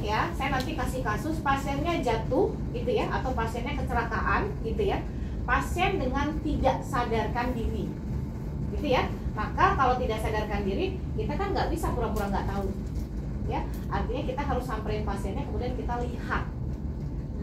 ya, saya nanti kasih kasus pasiennya jatuh gitu ya, atau pasiennya kecelakaan gitu ya, pasien dengan tidak sadarkan diri gitu ya. Maka kalau tidak sadarkan diri, kita kan nggak bisa pura-pura nggak tahu ya. Artinya kita harus samperin pasiennya, kemudian kita lihat,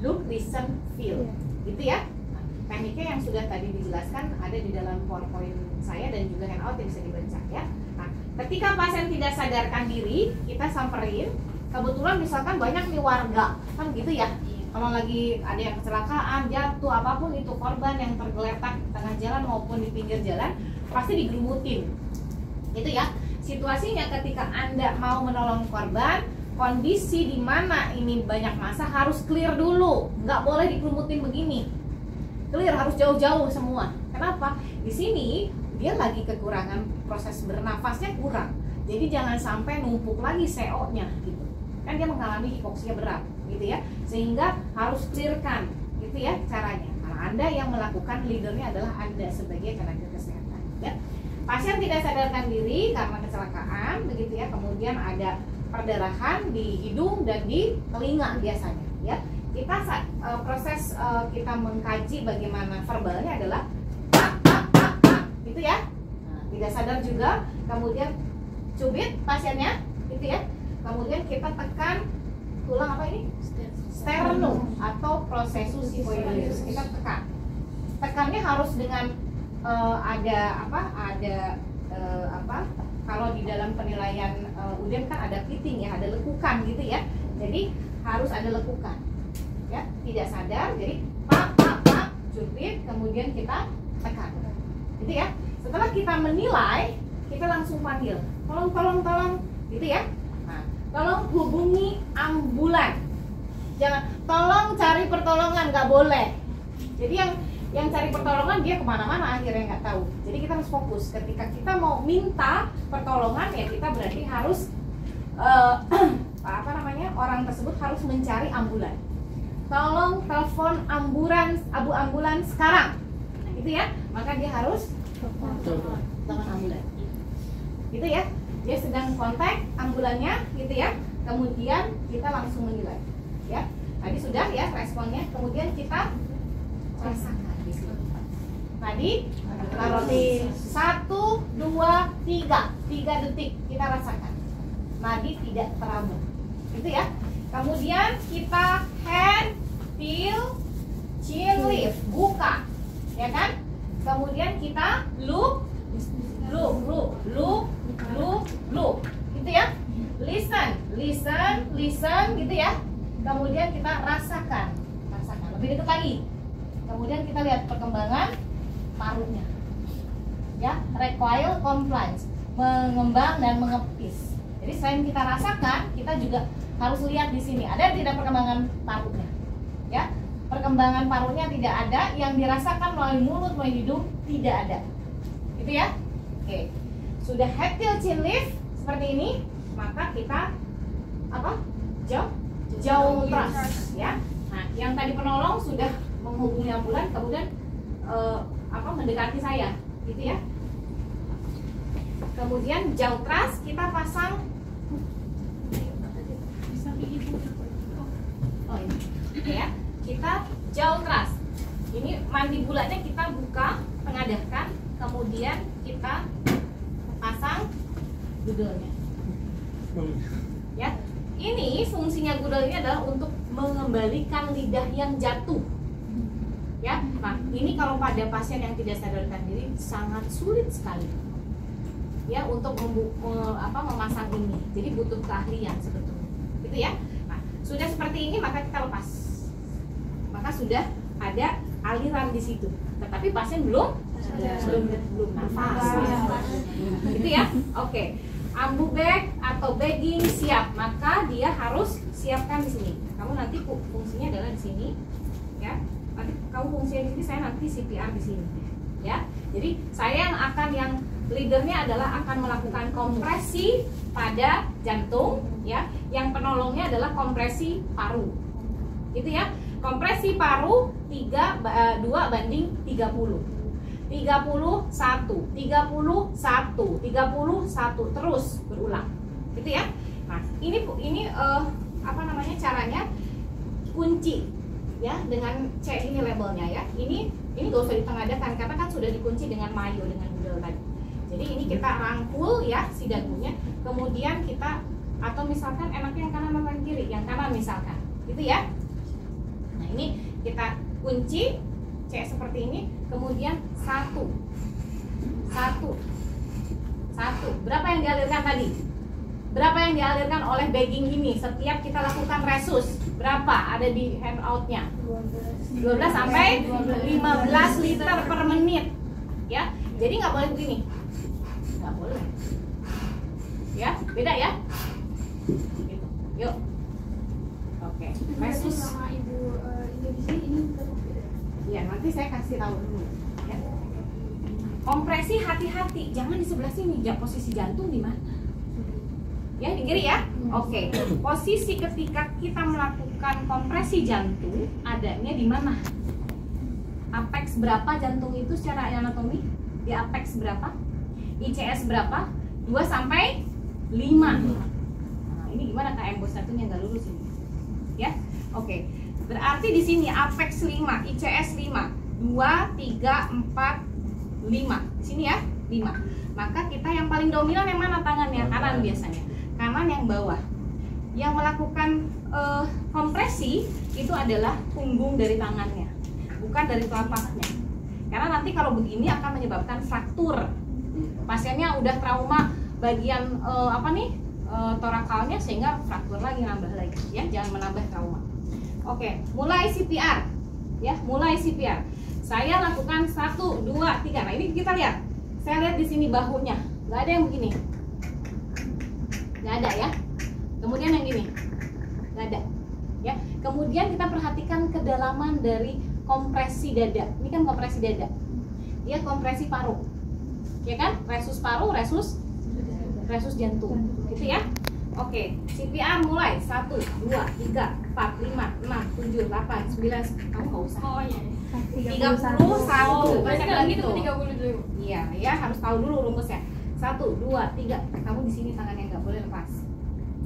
look, listen, feel gitu ya. Nah, tekniknya yang sudah tadi dijelaskan ada di dalam PowerPoint saya dan juga handout yang bisa dibaca ya. Nah, ketika pasien tidak sadarkan diri, kita samperin. Kebetulan misalkan banyak nih warga kan gitu ya, kalau lagi ada yang kecelakaan, jatuh, apapun itu, korban yang tergeletak di tengah jalan maupun di pinggir jalan, pasti digerumutin gitu ya. Situasinya ketika Anda mau menolong korban, kondisi di mana ini banyak massa harus clear dulu, nggak boleh digerumutin begini. Clear, harus jauh-jauh semua. Kenapa? Di sini dia lagi kekurangan proses bernafasnya kurang, jadi jangan sampai numpuk lagi CO-nya gitu. Kan dia mengalami hipoksia berat gitu ya, sehingga harus clearkan gitu ya caranya. Nah, Anda yang melakukan, leadernya adalah Anda sebagai tenaga kesehatan ya. Pasien tidak sadarkan diri karena kecelakaan begitu ya, kemudian ada perdarahan di hidung dan di telinga biasanya ya. Kita proses kita mengkaji bagaimana verbalnya adalah gitu ya. Nah, tidak sadar juga, kemudian cubit pasiennya gitu ya. Kemudian kita tekan tulang apa ini? Sternum atau processus xiphoideus. Kita tekan. Tekannya harus dengan ada apa? Kalau di dalam penilaian UDEM kan ada fitting ya, ada lekukan gitu ya. Jadi harus ada lekukan. Ya, tidak sadar. Jadi pak cubit, kemudian kita tekan. Gitu ya. Setelah kita menilai, kita langsung panggil. Tolong gitu ya. Tolong hubungi ambulan. Jangan, tolong cari pertolongan, nggak boleh. Jadi yang cari pertolongan dia kemana-mana akhirnya nggak tahu. Jadi kita harus fokus. Ketika kita mau minta pertolongan ya kita berarti harus orang tersebut harus mencari ambulan. Tolong telepon ambulans sekarang, gitu ya. Maka dia harus telepon ambulan, gitu ya. Dia sedang kontak ambulannya gitu ya, kemudian kita langsung menilai ya. Tadi sudah ya responnya, kemudian kita rasakan di sini. Tadi taruh di 1, 2, 3 detik kita rasakan nadi tidak terabur gitu ya. Kemudian kita hand, feel, chin lift, buka ya kan. Kemudian kita look gitu ya. Listen gitu ya. Kemudian kita rasakan lebih dekat lagi. Kemudian kita lihat perkembangan parunya ya, recoil, compliance, mengembang dan mengepis. Jadi selain kita rasakan, kita juga harus lihat di sini ada tidak perkembangan parunya ya. Perkembangan parunya tidak ada, yang dirasakan melalui mulut, melalui hidung tidak ada gitu ya. Oke, sudah head till chin lift seperti ini, maka kita jauh trust ya. Nah, yang tadi penolong sudah menghubungi ambulan, kemudian mendekati saya gitu ya. Kemudian jauh trust kita pasang ini ya. Kita jauh trust. Ini mandibulannya kita buka, tengadahkan, kemudian kita pasang gudelnya ya. Ini fungsinya gudel ini adalah untuk mengembalikan lidah yang jatuh ya. Nah, ini kalau pada pasien yang tidak sadarkan diri sangat sulit sekali ya untuk memasang ini. Jadi butuh keahlian sebetulnya gitu ya. Nah, sudah seperti ini maka kita lepas, maka sudah ada aliran di situ, tetapi pasien belum nafas gitu ya. Oke, ambu bag atau bagging siap, maka dia harus siapkan di sini. Kamu nanti fungsinya adalah di sini ya. Nanti kamu fungsinya di sini, saya nanti CPR di sini ya. Jadi saya yang leadernya adalah akan melakukan kompresi pada jantung ya. Yang penolongnya adalah kompresi paru gitu ya. Kompresi paru 2 banding 30. 31 terus berulang gitu ya. Nah, ini caranya kunci ya dengan C ini labelnya ya. Ini gak usah ditengadahkan karena kan sudah dikunci dengan mayo dengan noodle tadi. Jadi ini kita rangkul ya si dagunya, kemudian kita atau misalkan enaknya yang kanan atau yang kiri, yang kanan misalkan, gitu ya. Nah ini kita kunci C seperti ini, kemudian satu. Berapa yang dialirkan tadi? Berapa yang dialirkan oleh bagging ini setiap kita lakukan resus? Berapa ada di handoutnya? 12 sampai 15 liter per menit ya. Jadi nggak boleh begini, nggak boleh ya, beda ya gitu. Yuk, oke. Resus sama ibu ini ya, nanti saya kasih tahu dulu ya. Kompresi hati-hati, jangan di sebelah sini. Posisi jantung di mana? Ya, di kiri ya. Oke. Posisi ketika kita melakukan kompresi jantung adanya di mana? Apex berapa jantung itu secara anatomi? Di apex berapa? ICS berapa? 2 sampai 5. Nah, ini gimana KM bos satunya nggak lurus ini? Ya. Oke. Berarti di sini apex 5, ICS 5, 2, 3, 4, 5. Di sini ya, 5. Maka kita yang paling dominan yang mana tangannya? Kanan biasanya. Kanan yang bawah. Yang melakukan kompresi itu adalah punggung dari tangannya, bukan dari telapaknya. Karena nanti kalau begini akan menyebabkan fraktur. Pasiennya udah trauma bagian torakalnya sehingga fraktur lagi, nambah lagi ya, jangan menambah trauma. Oke, mulai CPR ya, mulai CPR. Saya lakukan 1, 2, 3. Nah, ini kita lihat. Saya lihat di sini bahunya, nggak ada yang begini. Nggak ada ya. Kemudian yang gini, nggak ada ya. Kemudian kita perhatikan kedalaman dari kompresi dada. Ini kan kompresi dada, dia kompresi paru ya kan, resus paru, resus jantung gitu ya. Oke, CPR mulai 1, 2, 3, 4, 5, 6, 7, 8, 9. Kamu nggak usah. Oh iya. 31. Baca lagi tuh. 30 dulu. Iya, ya harus tahu dulu rumusnya. 1, 2, 3. Kamu di sini tangannya nggak boleh lepas.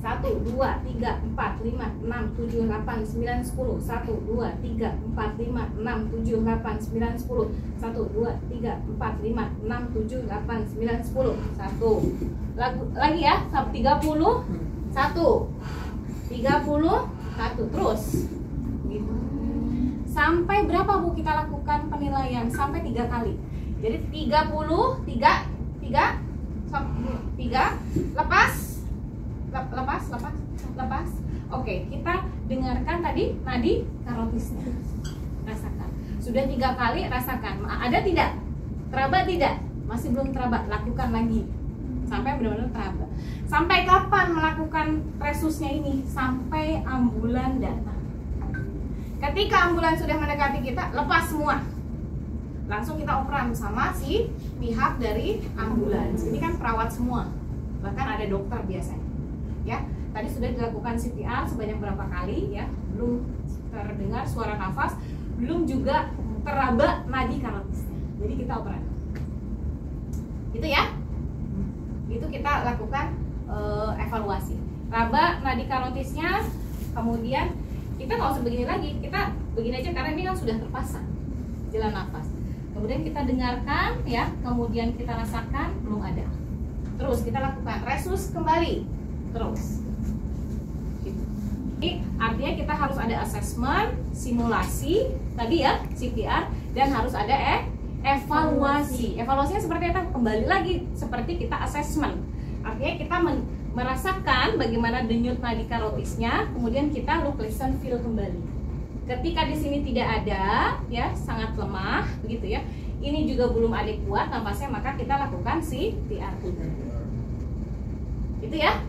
1, 2, 3, 4, 5, 6, 7, 8, 9, 10. 1, 2, 3, 4, 5, 6, 7, 8, 9, 10. 1, 2, 3, 4, 5, 6, 7, 8, 9, 10. 1. Lagi ya, sampai 30. 1. 31. Terus. Gitu. Sampai berapa Bu kita lakukan penilaian? Sampai 3 kali. Jadi 30, 3, lepas. Oke, kita dengarkan tadi nadi karotisnya. Rasakan. Sudah 3 kali, rasakan. Ada tidak? Teraba tidak? Masih belum teraba, lakukan lagi. Sampai benar-benar teraba. Sampai kapan melakukan resusnya ini? Sampai ambulan datang. Ketika ambulan sudah mendekati kita, lepas semua. Langsung kita operan sama si pihak dari ambulans. Ini kan perawat semua. Bahkan ada dokter biasanya. Ya, tadi sudah dilakukan CPR sebanyak berapa kali ya? Belum terdengar suara nafas, belum juga teraba nadi karotisnya. Jadi kita operan. Gitu ya. Itu kita lakukan evaluasi. Raba nadi karotisnya, kemudian kita nggak usah begini lagi, kita begini aja karena ini kan sudah terpasang jalan nafas. Kemudian kita dengarkan ya, kemudian kita rasakan belum ada. Terus kita lakukan resus kembali terus. Jadi artinya kita harus ada assessment, simulasi tadi ya CPR, dan harus ada evaluasi. Evaluasinya seperti apa? Kembali lagi seperti kita assessment. Artinya kita merasakan bagaimana denyut nadi karotisnya, kemudian kita look, listen, feel kembali. Ketika di sini tidak ada, ya sangat lemah, begitu ya. Ini juga belum adekuat nafasnya, maka kita lakukan CPR. Gitu ya.